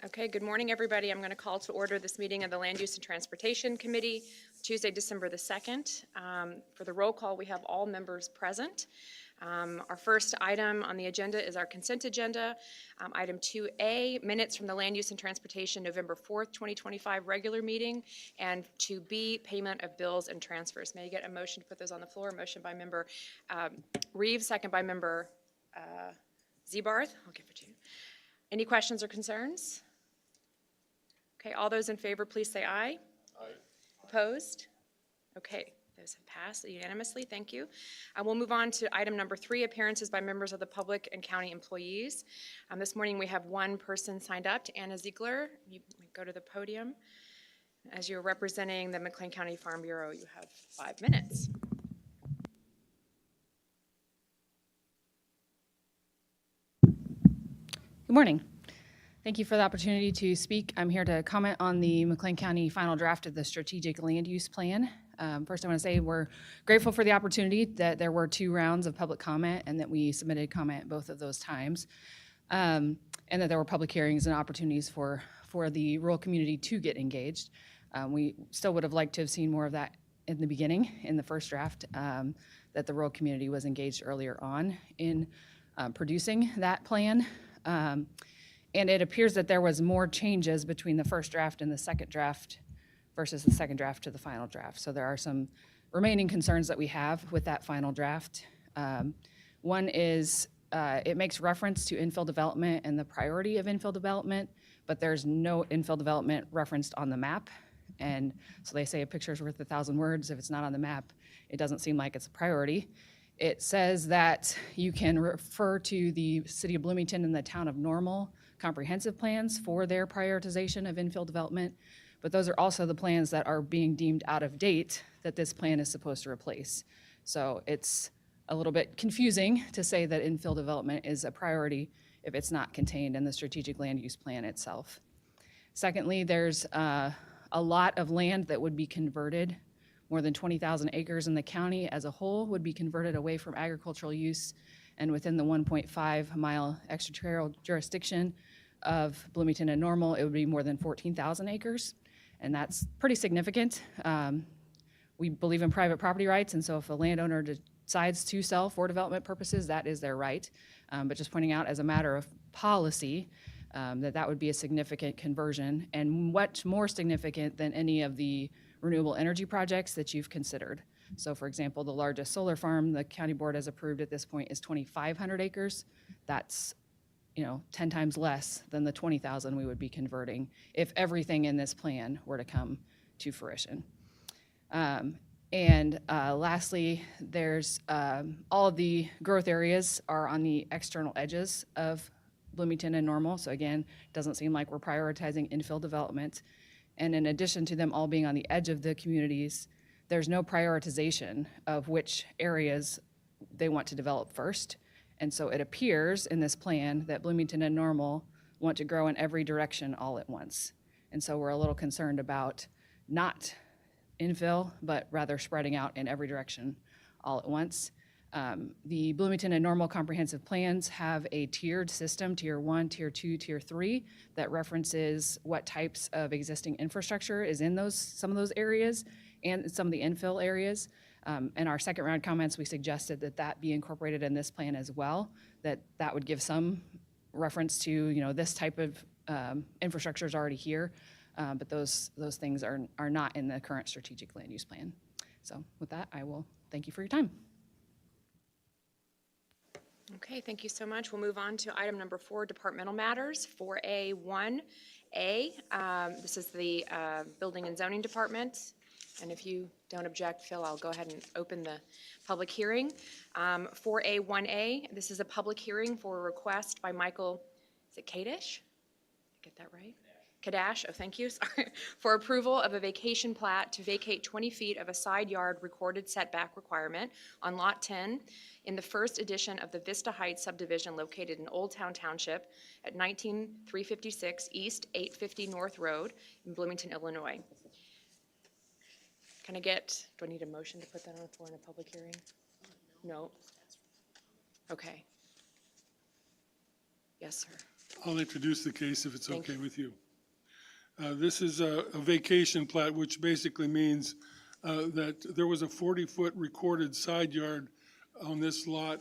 Okay, good morning, everybody. I'm going to call to order this meeting of the Land Use and Transportation Committee, Tuesday, December the 2nd. For the roll call, we have all members present. Our first item on the agenda is our consent agenda. Item 2A, minutes from the Land Use and Transportation November 4th, 2025 regular meeting, and 2B, payment of bills and transfers. May I get a motion to put those on the floor? Motion by member Reeves, second by member Zebarth. I'll give it to you. Any questions or concerns? Okay, all those in favor, please say aye. Aye. Opposed? Okay, those have passed unanimously. Thank you. We'll move on to item number 3, appearances by members of the public and county employees. This morning we have one person signed up, to Anna Ziegler. You may go to the podium. As you're representing the McLean County Farm Bureau, you have 5 minutes. Good morning. Thank you for the opportunity to speak. I'm here to comment on the McLean County final draft of the strategic land use plan. First, I want to say we're grateful for the opportunity that there were 2 rounds of public comment and that we submitted comment both of those times, and that there were public hearings and opportunities for the rural community to get engaged. We still would have liked to have seen more of that in the beginning, in the first draft, that the rural community was engaged earlier on in producing that plan. And it appears that there was more changes between the first draft and the second draft versus the second draft to the final draft. So there are some remaining concerns that we have with that final draft. One is it makes reference to infill development and the priority of infill development, but there's no infill development referenced on the map. And so they say a picture's worth 1,000 words. If it's not on the map, it doesn't seem like it's a priority. It says that you can refer to the City of Bloomington and the Town of Normal comprehensive plans for their prioritization of infill development, but those are also the plans that are being deemed out of date that this plan is supposed to replace. So it's a little bit confusing to say that infill development is a priority if it's not contained in the strategic land use plan itself. Secondly, there's a lot of land that would be converted. More than 20,000 acres in the county as a whole would be converted away from agricultural use, and within the 1.5-mile extraterritorial jurisdiction of Bloomington and Normal, it would be more than 14,000 acres, and that's pretty significant. We believe in private property rights, and so if a landowner decides to sell for development purposes, that is their right. But just pointing out as a matter of policy, that would be a significant conversion, and much more significant than any of the renewable energy projects that you've considered. So for example, the largest solar farm the county board has approved at this point is 2,500 acres. That's 10 times less than the 20,000 we would be converting if everything in this plan were to come to fruition. Lastly, there's all of the growth areas are on the external edges of Bloomington and Normal. So again, it doesn't seem like we're prioritizing infill development. And in addition to them all being on the edge of the communities, there's no prioritization of which areas they want to develop first. And so it appears in this plan that Bloomington and Normal want to grow in every direction all at once. And so we're a little concerned about not infill, but rather spreading out in every direction all at once. The Bloomington and Normal comprehensive plans have a tiered system, tier 1, tier 2, tier 3, that references what types of existing infrastructure is in some of those areas and some of the infill areas. In our second round comments, we suggested that be incorporated in this plan as well, that would give some reference to, this type of infrastructure is already here, but those things are not in the current strategic land use plan. So with that, I will thank you for your time. Okay, thank you so much. We'll move on to item number 4, departmental matters. 4A1A. This is the Building and Zoning Department. And if you don't object, Phil, I'll go ahead and open the public hearing. 4A1A, this is a public hearing for a request by Michael, is it Kadish? Get that right? Kadash, oh, thank you, sorry, for approval of a vacation plat to vacate 20 feet of a side yard recorded setback requirement on Lot 10 in the first edition of the Vista Heights subdivision located in Old Town Township at 19356 East 850 North Road in Bloomington, Illinois. Do I need a motion to put that on the floor in a public hearing? No? Okay. Yes, sir. I'll introduce the case if it's Thank okay with you. This is a vacation plat, which basically means that there was a 40-foot recorded side yard on this lot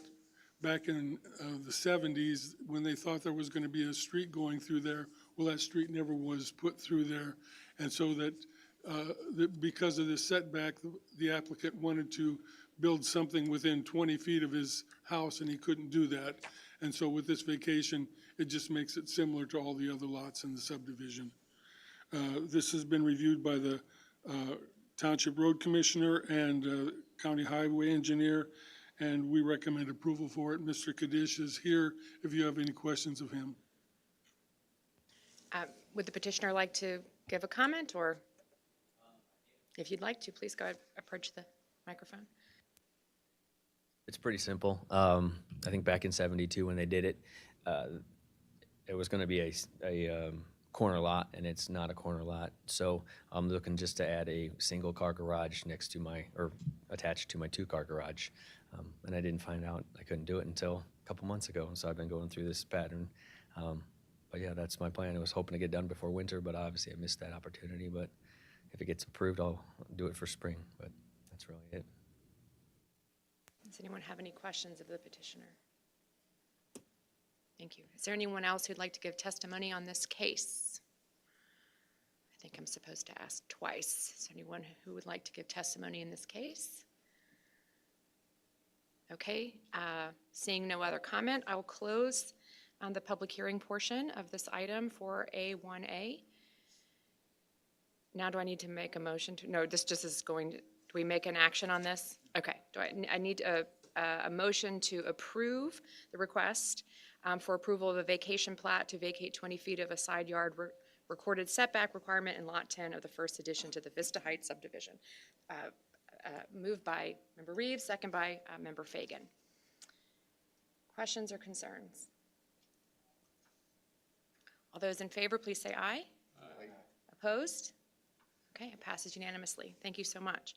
back in the 70s when they thought there was going to be a street going through there. Well, that street never was put through there. And so because of this setback, the applicant wanted to build something within 20 feet of his house, and he couldn't do that. And so with this vacation, it just makes it similar to all the other lots in the subdivision. This has been reviewed by the Township Road Commissioner and County Highway Engineer, and we recommend approval for it. Mr. Kadish is here if you have any questions of him. Would the petitioner like to give a comment, or if you'd like to, please go ahead, approach the microphone. It's pretty simple. I think back in '72 when they did it, it was going to be a corner lot, and it's not a corner lot. So I'm looking just to add a single car garage next to attached to my 2-car garage. And I didn't find out I couldn't do it until a couple months ago. So I've been going through this pattern. But yeah, that's my plan. I was hoping to get done before winter, but obviously I missed that opportunity. But if it gets approved, I'll do it for spring. But that's really it. Does anyone have any questions of the petitioner? Thank you. Is there anyone else who'd like to give testimony on this case? I think I'm supposed to ask twice. Is there anyone who would like to give testimony in this case? Okay, seeing no other comment, I will close the public hearing portion of this item for A1A. Now do I need to make a motion to, no, this just is going to, do we make an action on this? Okay, I need a motion to approve the request for approval of a vacation plat to vacate 20 feet of a side yard recorded setback requirement in Lot 10 of the first addition to the Vista Heights subdivision. Moved by Member Reeves, second by Member Fagan. Questions or concerns? All those in favor, please say aye. Aye. Opposed? Okay, it passes unanimously. Thank you so much.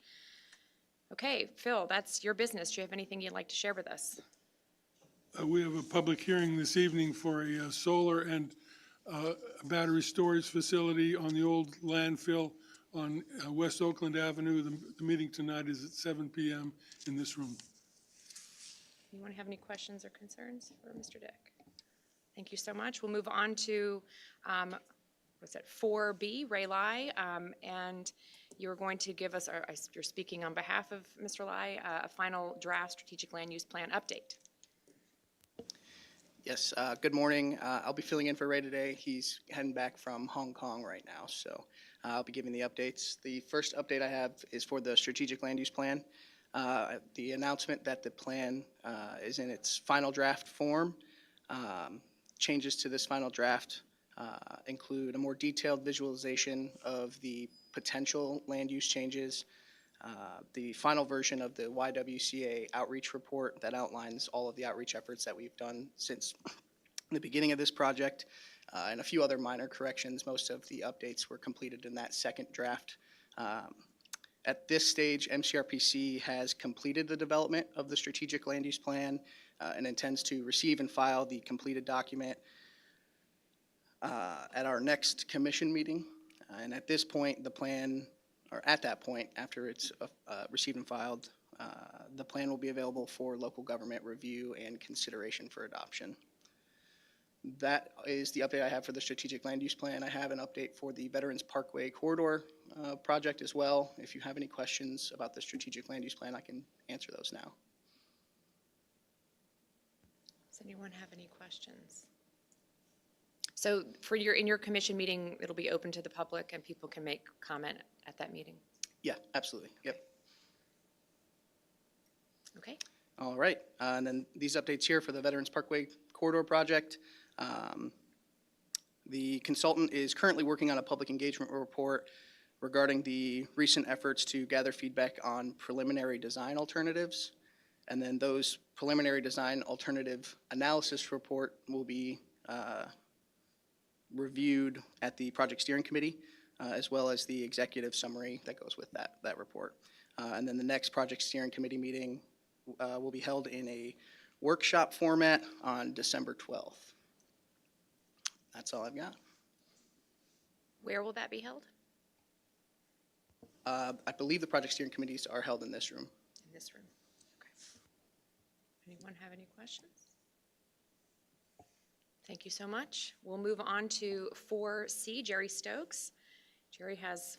Okay, Phil, that's your business. Do you have anything you'd like to share with us? We have a public hearing this evening for a solar and battery storage facility on the old landfill on West Oakland Avenue. The meeting tonight is at 7 p.m. in this room. Anyone have any questions or concerns for Mr. Dick? Thank you so much. We'll move on to, what's that, 4B, Ray Lai, and you're going to give us, you're speaking on behalf of Mr. Lai, a final draft strategic land use plan update. Yes, good morning. I'll be filling in for Ray today. He's heading back from Hong Kong right now, so I'll be giving the updates. The first update I have is for the strategic land use plan. The announcement that the plan is in its final draft form. Changes to this final draft include a more detailed visualization of the potential land use changes, the final version of the YWCA outreach report that outlines all of the outreach efforts that we've done since the beginning of this project, and a few other minor corrections. Most of the updates were completed in that second draft. At this stage, MCRPC has completed the development of the strategic land use plan and intends to receive and file the completed document at our next commission meeting. And at this point, the plan, or at that point, after it's received and filed, the plan will be available for local government review and consideration for adoption. That is the update I have for the strategic land use plan. I have an update for the Veterans Parkway Corridor project as well. If you have any questions about the strategic land use plan, I can answer those now. Does anyone have any questions? So in your commission meeting, it'll be open to the public and people can make comment at that meeting? Yeah, absolutely. Yep. Okay. All right. And then these updates here for the Veterans Parkway Corridor project. The consultant is currently working on a public engagement report regarding the recent efforts to gather feedback on preliminary design alternatives. And then those preliminary design alternative analysis report will be reviewed at the project steering committee, as well as the executive summary that goes with that report. And then the next project steering committee meeting will be held in a workshop format on December 12th. that's all I've got. Where will that be held? I believe the project steering committees are held in this room. In this room. Okay. Anyone have any questions? Thank you so much. We'll move on to 4C, Jerry Stokes. Jerry has,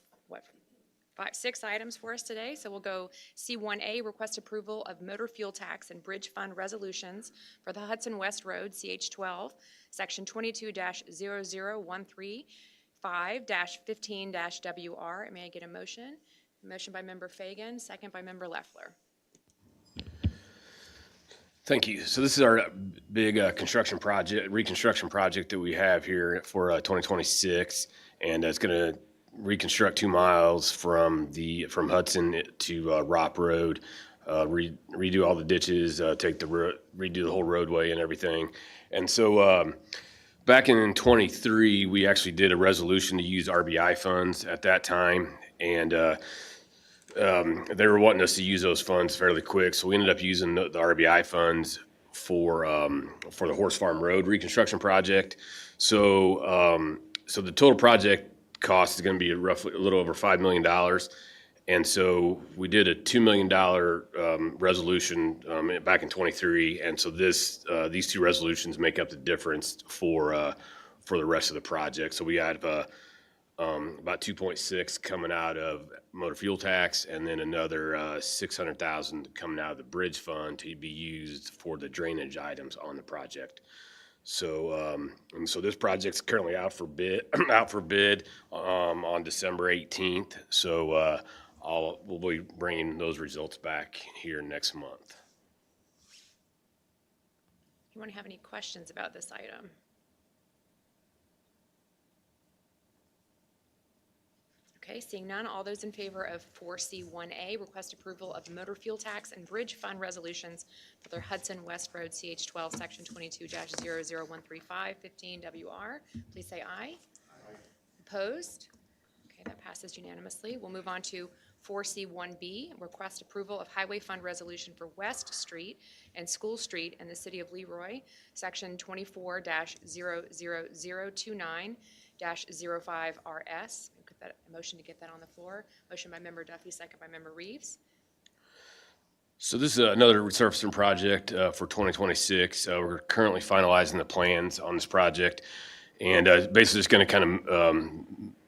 six items for us today. So we'll go C1A, request approval of motor fuel tax and bridge fund resolutions for the Hudson West Road, CH12, section 22-00135-15-WR. May I get a motion? Motion by member Fagan, second by member Leffler. Thank you. So this is our big reconstruction project that we have here for 2026, and it's going to reconstruct 2 miles from Hudson to Ropp Road, redo all the ditches, redo the whole roadway and everything. And so back in 23, we actually did a resolution to use RBI funds at that time, and they were wanting us to use those funds fairly quick, so we ended up using the RBI funds for the Horse Farm Road reconstruction project. So so the total project cost is going to be roughly a little over $5 million, and so we did a $2 million resolution back in 23, and so these 2 resolutions make up the difference for the rest of the project. So we had about 2.6 coming out of motor fuel tax, and then another 600,000 coming out of the bridge fund to be used for the drainage items on the project. So and so this project's currently out for bid on December 18th. So we'll be bringing those results back here next month. Anyone have any questions about this item? Okay, seeing none, all those in favor of 4C1A, request approval of motor fuel tax and bridge fund resolutions for the Hudson West Road CH12, section 22-00135-15-WR, please say aye. Opposed? Okay, that passes unanimously. We'll move on to 4C1B, request approval of highway fund resolution for West Street and School Street in the city of Leroy, section 24-00029-05RS. A motion to get that on the floor. Motion by member Duffy, second by member Reeves. So this is another resurfacing project for 2026. We're currently finalizing the plans on this project, and basically just going to kind of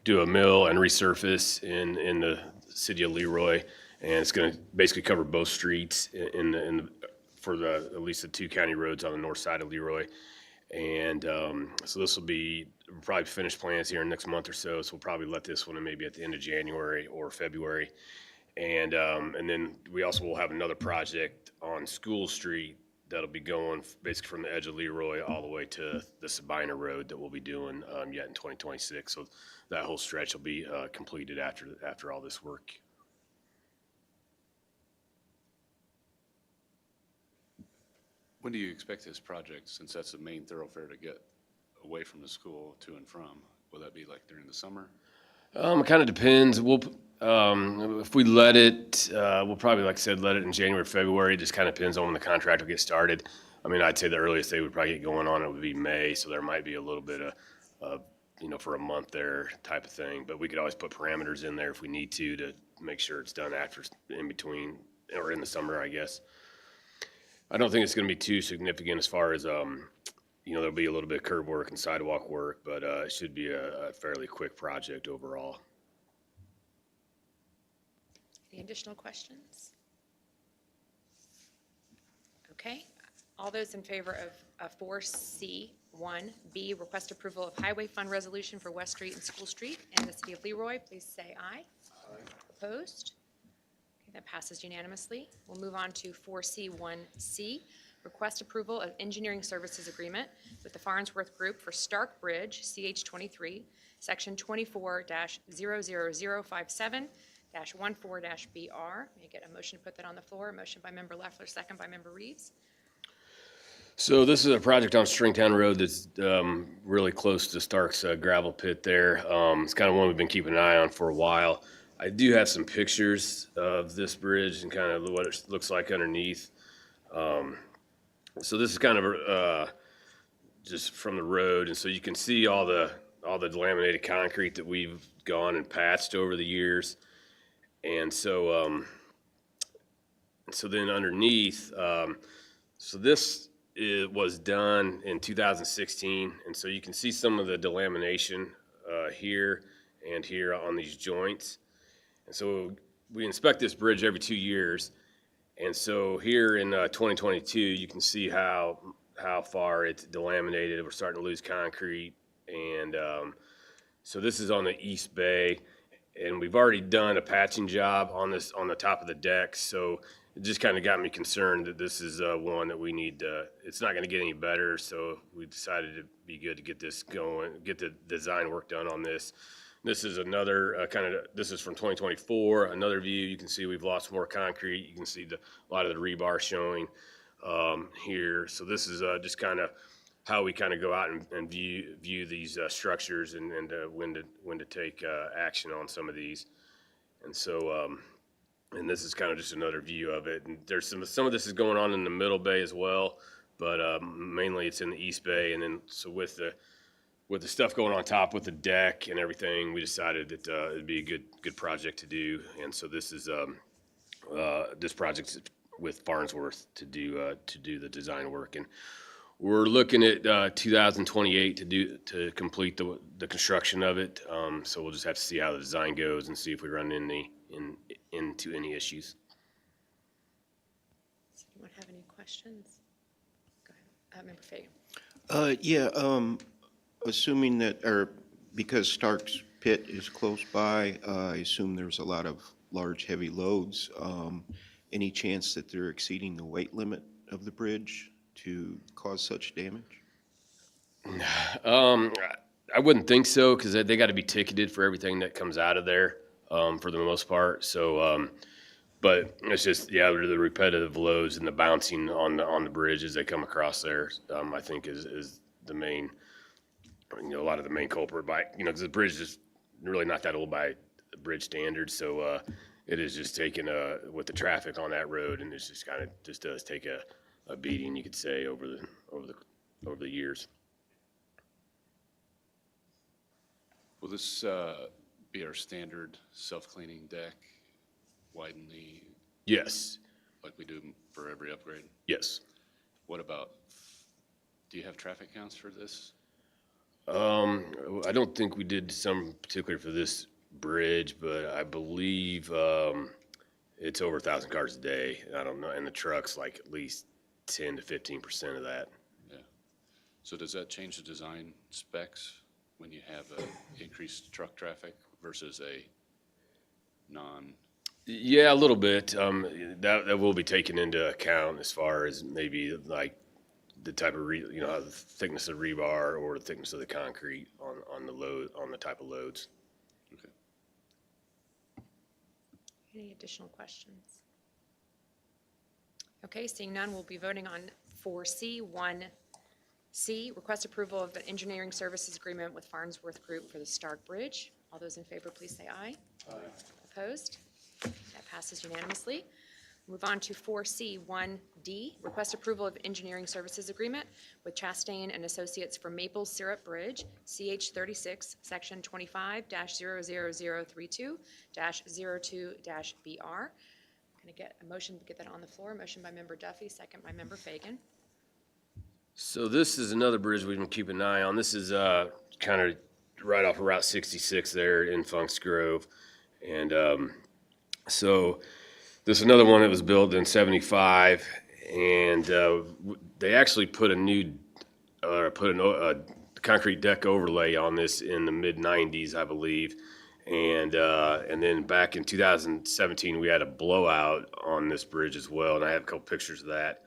do a mill and resurface in the city of Leroy, and it's going to basically cover both streets for at least the 2 county roads on the north side of Leroy. And so this will be probably finished plans here in the next month or so. So we'll probably let this one in maybe at the end of January or February. And then we also will have another project on School Street that'll be going basically from the edge of Leroy all the way to the Sabina Road that we'll be doing yet in 2026. So that whole stretch will be completed after all this work. When do you expect this project, since that's the main thoroughfare to get away from the school to and from? Will that be like during the summer? It kind of depends. If we let it, we'll probably, like I said, let it in January, February. It just kind of depends on when the contract will get started. I mean, I'd say the earliest they would probably get going on it would be May, so there might be a little bit of for a month there type of thing. But we could always put parameters in there if we need to make sure it's done in between or in the summer, I guess. I don't think it's going to be too significant as far as, there'll be a little bit of curb work and sidewalk work, but it should be a fairly quick project overall. Any additional questions? Okay, all those in favor of 4C1B, request approval of highway fund resolution for West Street and School Street in the city of Leroy, please say aye. Aye. Opposed? That passes unanimously. We'll move on to 4C1C, request approval of engineering services agreement with the Farnsworth Group for Stark Bridge, CH23, section 24-00057-14-BR. May I get a motion to put that on the floor? A motion by member Leffler, second by member Reeves. So this is a project on Stringtown Road that's really close to Stark's gravel pit there. It's kind of one we've been keeping an eye on for a while. I do have some pictures of this bridge and kind of what it looks like underneath. So this is kind of just from the road. And so you can see all the laminated concrete that we've gone and patched over the years. And so, so then underneath, so this was done in 2016. And so you can see some of the delamination here and here on these joints. And so we inspect this bridge every 2 years. And so here in 2022, you can see how far it's delaminated. We're starting to lose concrete. And so this is on the East Bay. And we've already done a patching job on this, on the top of the deck. So it just kind of got me concerned that this is one that we need, it's not going to get any better. So we decided it'd be good to get this going, get the design work done on this. This is another this is from 2024, another view. You can see we've lost more concrete. You can see a lot of the rebar showing here. So this is just kind of how we kind of go out and view these structures and when to take action on some of these. And so, and this is kind of just another view of it. And there's some of this is going on in the Middle Bay as well, but mainly it's in the East Bay. And then so with the stuff going on top with the deck and everything, we decided that it'd be a good project to do. And so this is this project's with Farnsworth to do the design work. And we're looking at 2028 to complete the construction of it. So we'll just have to see how the design goes and see if we run into any issues. Does anyone have any questions? Go ahead. Member Fagan. Yeah, assuming that, or because Stark's Pit is close by, I assume there's a lot of large, heavy loads. Any chance that they're exceeding the weight limit of the bridge to cause such damage? I wouldn't think so, because they got to be ticketed for everything that comes out of there for the most part. So, but it's just, yeah, the repetitive loads and the bouncing on the bridge as they come across there, I think is the main, a lot of the main culprit by, because the bridge is really not that old by bridge standards. So it is just taking with the traffic on that road, and it's just kind of just does take a beating, you could say, over the years. Will this be our standard self-cleaning deck, widen Yes. like we do for every upgrade? Yes. What about, do you have traffic counts for this? I don't think we did some particularly for this bridge, but I believe it's over 1,000 cars a day. I don't know, and the trucks like at least 10 to 15% of that. Yeah. So does that change the design specs when you have increased truck traffic versus a non? Yeah, a little bit. That will be taken into account as far as maybe like the type of the thickness of rebar or the thickness of the concrete on the load, on the type of loads. Okay. Any additional questions? Okay, seeing none, we'll be voting on 4C. 1C, request approval of an engineering services agreement with Farnsworth Group for the Stark Bridge. All those in favor, please say aye. Aye. Opposed? That passes unanimously. Move on to 4C. 1D, request approval of engineering services agreement with Chastain and Associates for Maple Syrup Bridge, CH 36, section 25-00032-02-BR. Going to get a motion to get that on the floor. Motion by member Duffy, second by member Fagan. So this is another bridge we've been keeping an eye on. This is kind of right off of Route 66 there in Funks Grove. And so this is another one that was built in 75. And they actually put a concrete deck overlay on this in the mid-90s, I believe. And then back in 2017, we had a blowout on this bridge as well, and I have a couple pictures of that.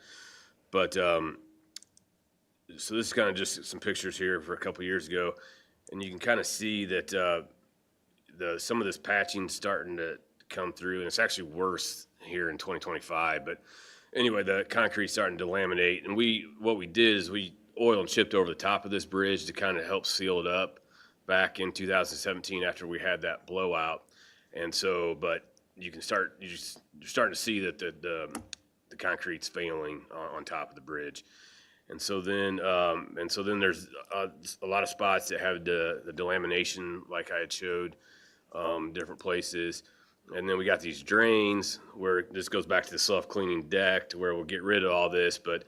But so this is kind of just some pictures here for a couple years ago, and you can kind of see that some of this patching starting to come through, and it's actually worse here in 2025. But anyway, the concrete's starting to laminate, and what we did is we oil and chipped over the top of this bridge to kind of help seal it up back in 2017 after we had that blowout. And so, but you're starting to see that the concrete's failing on top of the bridge. And so then there's a lot of spots that have the delamination, like I had showed, different places. And then we got these drains where this goes back to the self-cleaning deck to where we'll get rid of all this. But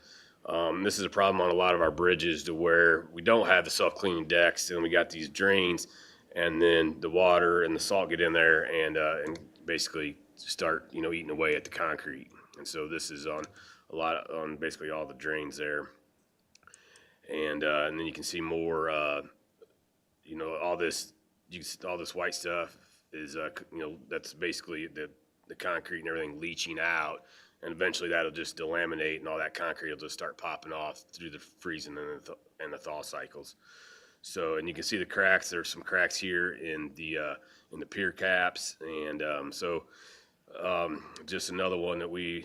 this is a problem on a lot of our bridges to where we don't have the self-cleaning decks, and we got these drains, and then the water and the salt get in there and basically start, eating away at the concrete. And so this is on on basically all the drains there. And then you can see more, all this white stuff is, that's basically the concrete and everything leaching out. And eventually that'll just delaminate, and all that concrete will just start popping off through the freezing and the thaw cycles. So, and you can see the cracks. There's some cracks here in the pier caps, and just another one that we've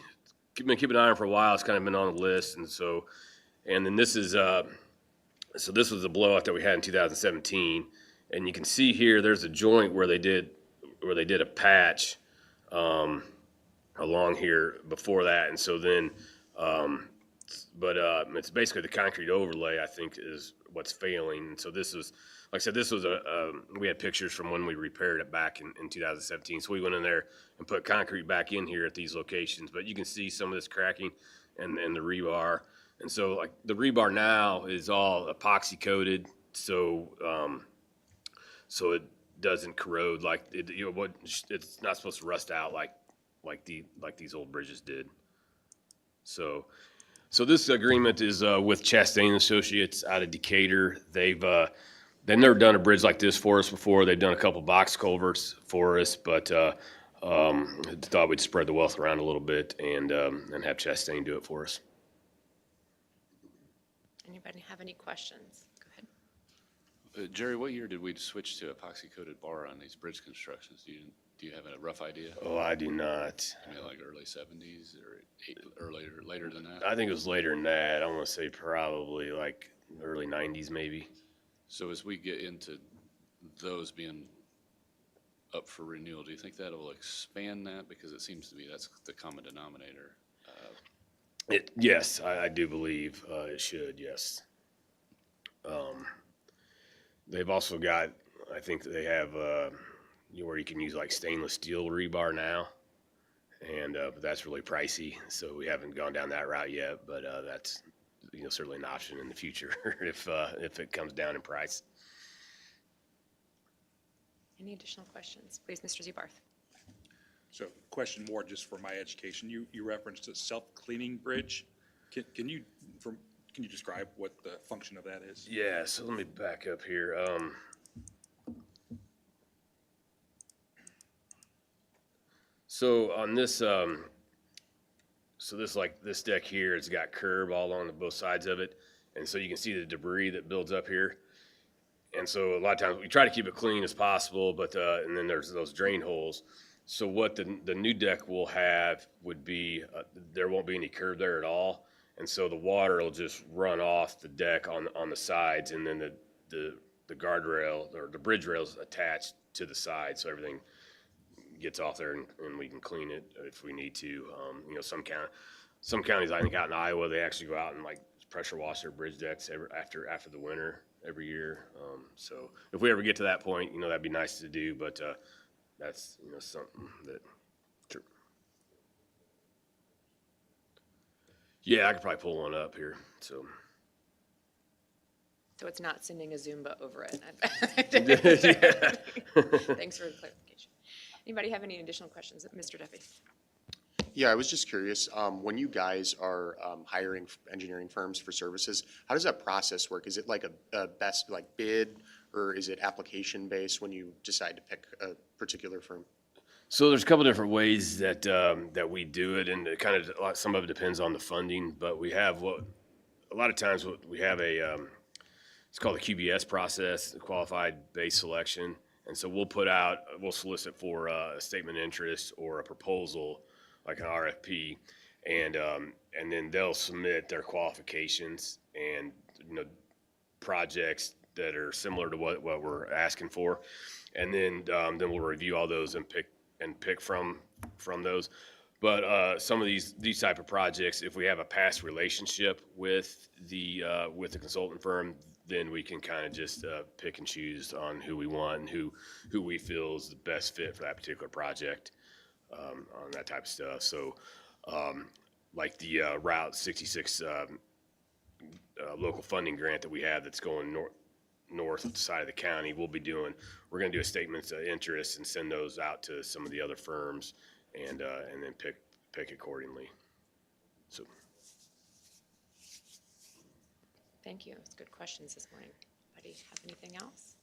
been keeping an eye on for a while. It's kind of been on the list, and then this is so this was the blowout that we had in 2017, and you can see here there's a joint where they did a patch along here before that, and so then it's basically the concrete overlay, I think, is what's failing. And so this was, like I said, this was we had pictures from when we repaired it back in 2017. So we went in there and put concrete back in here at these locations. But you can see some of this cracking and the rebar. And so like the rebar now is all epoxy coated, so it doesn't corrode like it, it's not supposed to rust out like these old bridges did. So this agreement is with Chastain Associates out of Decatur. They've never done a bridge like this for us before. They've done a couple box culverts for us, but thought we'd spread the wealth around a little bit and have Chastain do it for us. Anybody have any questions? Go ahead. Jerry, what year did we switch to epoxy-coated bar on these bridge constructions? Do you have a rough idea? Oh, I do not. I mean, like early 70s or later than that? I think it was later than that. I want to say probably like early 90s maybe. So as we get into those being up for renewal, do you think that will expand that? Because it seems to be that's the common denominator. Yes, I do believe it should, yes. They've also got, I think they have where you can use like stainless steel rebar now, and but that's really pricey, so we haven't gone down that route yet. But that's certainly an option in the future if it comes down in price. Any additional questions? Please, Mr. Zubarth. So question more just for my education. You referenced a self-cleaning bridge. Can you describe what the function of that is? Yeah, so let me back up here. So on this, so this deck here, it's got curb all along both sides of it, and so you can see the debris that builds up here. And so a lot of times we try to keep it clean as possible, but and then there's those drain holes. So what the new deck will have would be there won't be any curb there at all, and so the water will just run off the deck on the sides, and then the guardrail or the bridge rails attached to the side, so everything gets off there and we can clean it if we need to. Some counties, I think out in Iowa, they actually go out and like pressure wash their bridge decks after the winter every year. So if we ever get to that point, that'd be nice to do, but that's something that. Sure. Yeah, I could probably pull one up here. So it's not sending a Zumba over it. Thanks for the clarification. Anybody have any additional questions? Mr. Duffy. Yeah, I was just curious, when you guys are hiring engineering firms for services, how does that process work? Is it like a best bid, or is it application based when you decide to pick a particular firm? So there's a couple different ways that we do it, and it kind of some of it depends on the funding. But we have a lot of times we have it's called the QBS process, the Qualified Base Selection, and so we'll solicit for a statement of interest or a proposal, like an RFP, and then they'll submit their qualifications and projects that are similar to what we're asking for, and then we'll review all those and pick from those. But some of these type of projects, if we have a past relationship with the consultant firm, then we can kind of just pick and choose on who we want and who we feel is the best fit for that particular project, on that type of stuff. So, like the Route 66 local funding grant that we have that's going north of the side of the county, we're going to do a statements of interest and send those out to some of the other firms, and then pick accordingly. So. Thank you. It's good questions this morning. Anybody have anything else?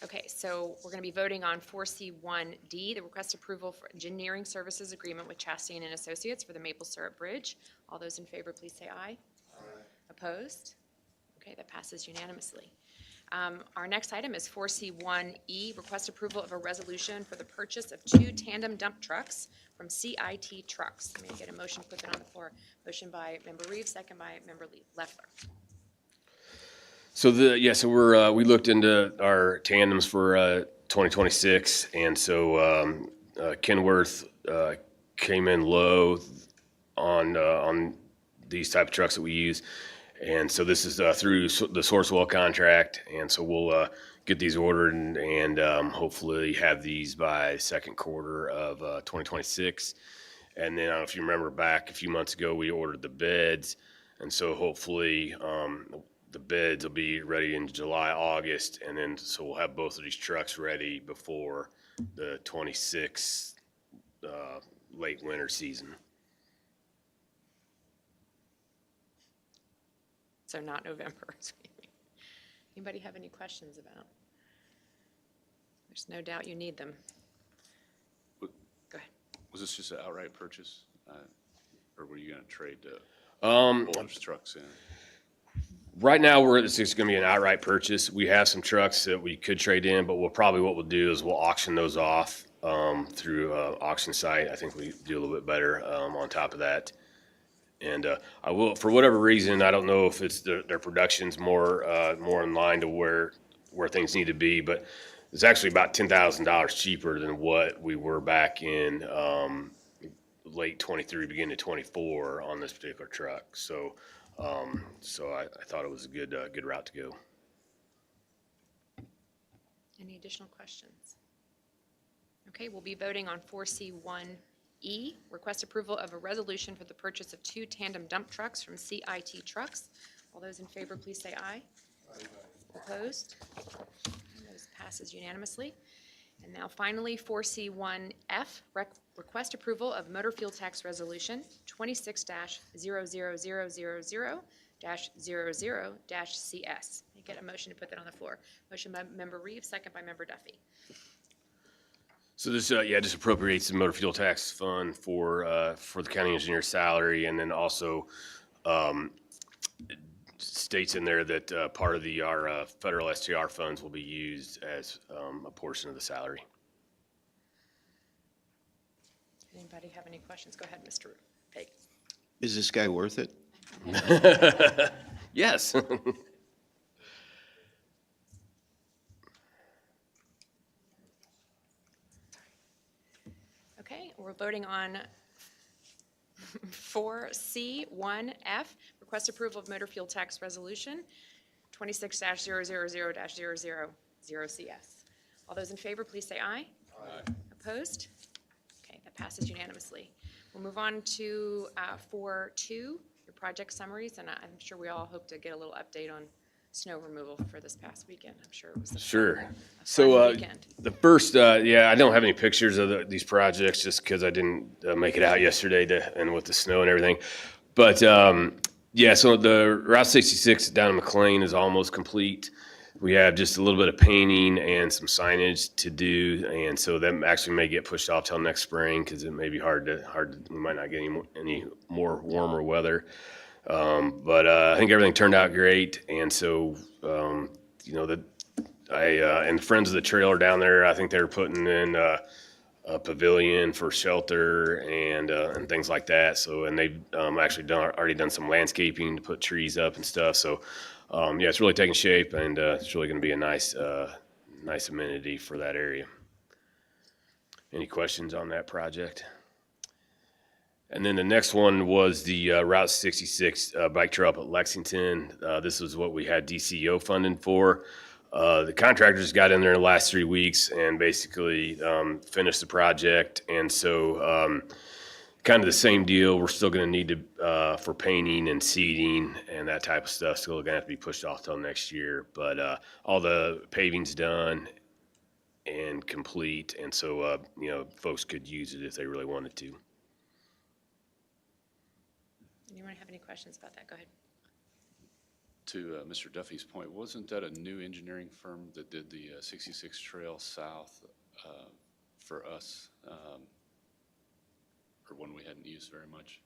Okay, so we're going to be voting on 4C1D, the request approval for engineering services agreement with Chastain and Associates for the Maple Syrup Bridge. All those in favor, please say aye. Aye. Opposed? Okay, that passes unanimously. Our next item is 4C1E, request approval of a resolution for the purchase of 2 tandem dump trucks from CIT Trucks. May I get a motion to put that on the floor? Motion by Member Reeves, second by Member Leffler. So we looked into our tandems for 2026, and so Kenworth came in low on these type of trucks that we use. And so this is through the Sourcewell contract, and so we'll get these ordered and hopefully have these by second quarter of 2026. And then I don't know if you remember back a few months ago, we ordered the beds, and so hopefully the beds will be ready in July, August, and then so we'll have both of these trucks ready before the 26 late winter season. So not November. Anybody have any questions about? There's no doubt you need them. What- Go ahead. Was this just an outright purchase? Or were you going to trade Um, those trucks in? Right now, it's just going to be an outright purchase. We have some trucks that we could trade in, but what we'll do is we'll auction those off through auction site. I think we do a little bit better on top of that. And I will, for whatever reason, I don't know if it's their production's more in line to where things need to be, but it's actually about $10,000 cheaper than what we were back in late 23, beginning of 24 on this particular truck. So I thought it was a good route to go. Any additional questions? Okay, we'll be voting on 4C1E, request approval of a resolution for the purchase of 2 tandem dump trucks from CIT Trucks. All those in favor, please say aye. Aye. Opposed? Those passes unanimously. And now finally, 4C1F, request approval of motor fuel tax resolution 26-00000-00-CS. May I get a motion to put that on the floor? Motion by Member Reeves, second by Member Duffy. So this, just appropriates the motor fuel tax fund for the county engineer's salary, and then also states in there that part of our federal STR funds will be used as a portion of the salary. Anybody have any questions? Go ahead, Mr. Fake. Is this guy worth it? Yes. Okay, we're voting on 4C1F, request approval of motor fuel tax resolution 26-000-000-CS. All those in favor, please say aye. Aye. Opposed? Okay, that passes unanimously. We'll move on to 4.2, your project summaries, and I'm sure we all hope to get a little update on snow removal for this past weekend. I'm sure it was a Sure. fun weekend. The first, I don't have any pictures of these projects just because I didn't make it out yesterday and with the snow and everything. But so the Route 66 down in McLean is almost complete. We have just a little bit of painting and some signage to do, and so that actually may get pushed off till next spring because it may be hard to. We might not get any more warmer weather. But I think everything turned out great, and so and Friends of the Trail are down there. I think they're putting in a pavilion for shelter and things like that. So and they've actually already done some landscaping to put trees up and stuff. So it's really taking shape, and it's really going to be a nice amenity for that area. Any questions on that project? And then the next one was the Route 66 bike trail up at Lexington. This was what we had DCO funding for. The contractors got in there in the last 3 weeks and basically finished the project. And so kind of the same deal. We're still going to need to, for painting and seeding and that type of stuff, still going to have to be pushed off till next year. But all the paving's done and complete. And so, folks could use it if they really wanted to. Anyone have any questions about that? Go ahead. To Mr. Duffy's point, wasn't that a new engineering firm that did the 66 Trail South for us, or one we hadn't used very much?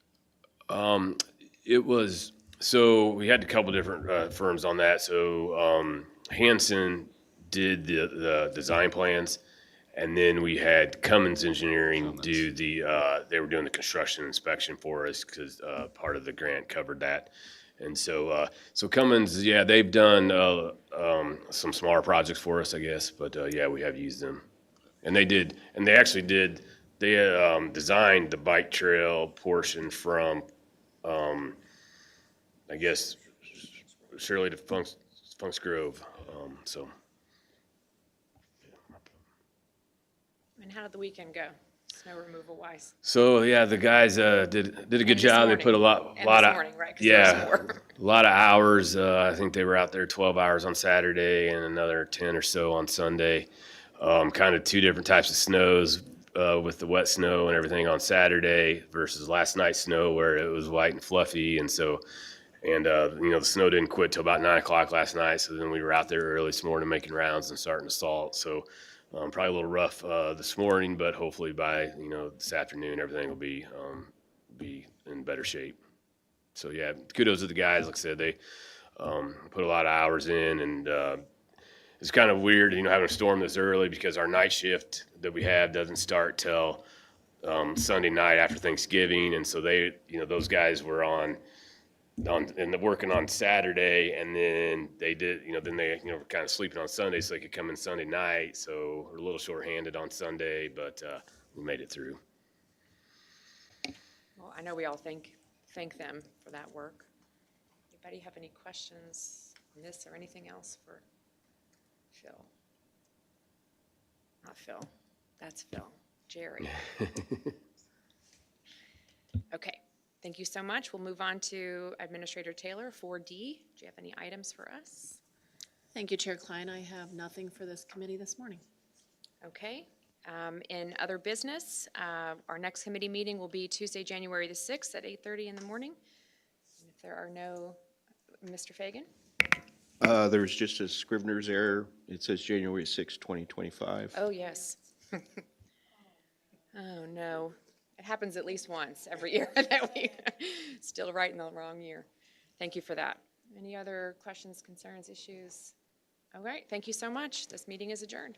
It was, so we had a couple different firms on that. So Hanson did the design plans, and then we had Cummins Engineering do they were doing the construction inspection for us because part of the grant covered that. And so Cummins, yeah, they've done some smaller projects for us, I guess, but yeah, we have used them. And they designed the bike trail portion from, I guess, Shirley to Funks Grove, so. And how did the weekend go, snow removal wise? So, yeah, the guys did a good job. They put a lot And of, this morning, right? 'Cause there was yeah, more. a lot of hours. I think they were out there 12 hours on Saturday and another 10 or so on Sunday. Kind of two different types of snows with the wet snow and everything on Saturday versus last night's snow where it was white and fluffy. And so, the snow didn't quit till about 9 o'clock last night. So then we were out there early this morning making rounds and starting to salt. So probably a little rough this morning, but hopefully by, this afternoon, everything will be in better shape. So yeah, kudos to the guys. Like I said, they put a lot of hours in, and it's kind of weird, having a storm this early because our night shift that we have doesn't start till Sunday night after Thanksgiving. And so they, those guys were and working on Saturday, and then they did, then they, were kind of sleeping on Sunday so they could come in Sunday night. So we're a little shorthanded on Sunday, but we made it through. Well, I know we all thank them for that work. Anybody have any questions on this or anything else for Phil? Not Phil. That's Phil. Jerry. Okay. Thank you so much. We'll move on to Administrator Taylor, 4D. Do you have any items for us? Thank you, Chair Klein. I have nothing for this committee this morning. Okay. In other business, our next committee meeting will be Tuesday, January the 6th at 8:30 in the morning. And if there are no, Mr. Fagan? There's just a Scrivener's error. It says January 6, 2025. Oh, yes. Oh, no. It happens at least once every year that we still write in the wrong year. Thank you for that. Any other questions, concerns, issues? All right, thank you so much. This meeting is adjourned.